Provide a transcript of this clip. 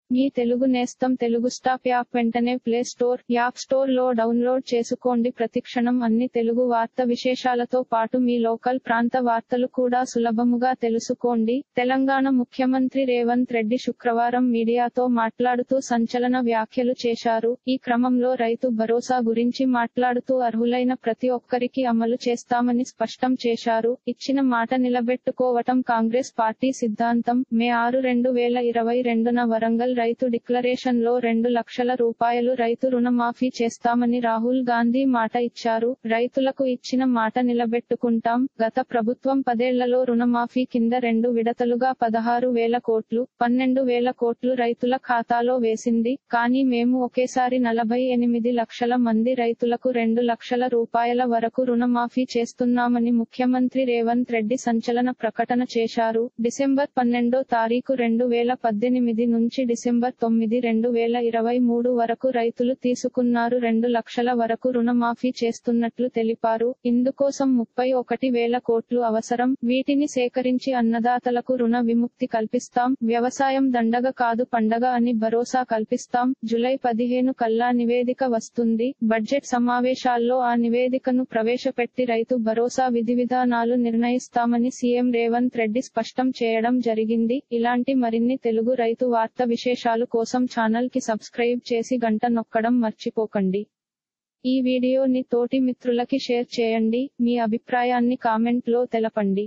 మీ తెలుగు నేస్తం Telugu stop app వెంటనే play store, app store లో డౌన్లోడ్ చేసుకోండి. ప్రతిక్షణం అన్ని తెలుగు వార్త విశేషాలతో పాటు మీ లోకల్ ప్రాంత వార్తలు కూడా సులభముగా తెలుసుకోండి. తెలంగాణ ముఖ్యమంత్రి రేవంత్ రెడ్డి శుక్రవారం మీడియాతో మాట్లాడుతూ సంచలన వ్యాఖ్యలు చేశారు. ఈ క్రమంలో రైతు భరోసా గురించి మాట్లాడుతూ అర్హులైన ప్రతి ఒక్కరికి అమలు చేస్తామని స్పష్టం చేశారు. ఇచ్చిన మాట నిలబెట్టుకోవటం కాంగ్రెస్ పార్టీ సిద్ధాంతం. మే 6, 2022న వరంగల్ రైతు డిక్లరేషన్ లో 2 లక్షల రూపాయలు రైతు రుణమాఫీ చేస్తామని రాహుల్ గాంధీ మాట ఇచ్చారు. రైతులకు ఇచ్చిన మాట నిలబెట్టుకుంటాం. గత ప్రభుత్వం 10 ఏళ్లలో రుణమాఫీ కింద 2 విడతలుగా 16,000 కోట్లు, 12,000 కోట్లు రైతుల ఖాతాలో వేసింది. కానీ మేము ఒకేసారి 48 లక్షల మంది రైతులకు 2 లక్షల రూపాయల వరకు రుణమాఫీ చేస్తున్నామని ముఖ్యమంత్రి రేవంత్ రెడ్డి సంచలన ప్రకటన చేశారు. డిసెంబర్ 12వ తారీఖు 2018 నుంచి డిసెంబర్ 9, 2023 వరకు రైతులు తీసుకున్నారు 2 లక్షల వరకు రుణమాఫీ చేస్తున్నట్లు తెలిపారు. ఇందుకోసం 31,000 కోట్లు అవసరం. వీటిని సేకరించి అన్నదాతలకు రుణ విముక్తి కల్పిస్తాం. వ్యవసాయం దండగ కాదు పండగ అని భరోసా కల్పిస్తాం. జూలై 15 కల్లా నివేదిక వస్తుంది. బడ్జెట్ సమావేశాల్లో ఆ నివేదికను ప్రవేశపెట్టి రైతు భరోసా విధివిధానాలు నిర్ణయిస్తామని సీఎం రేవంత్ రెడ్డి స్పష్టం చేయడం జరిగింది. ఇలాంటి మరిన్ని తెలుగు రైతు వార్త విశేషాలు కోసం ఛానల్ కి సబ్స్క్రైబ్ చేసి గంట నొక్కడం మర్చిపోకండి. ఈ వీడియోని తోటి మిత్రులకి షేర్ చేయండి. మీ అభిప్రాయాన్ని కామెంట్ లో తెలపండి.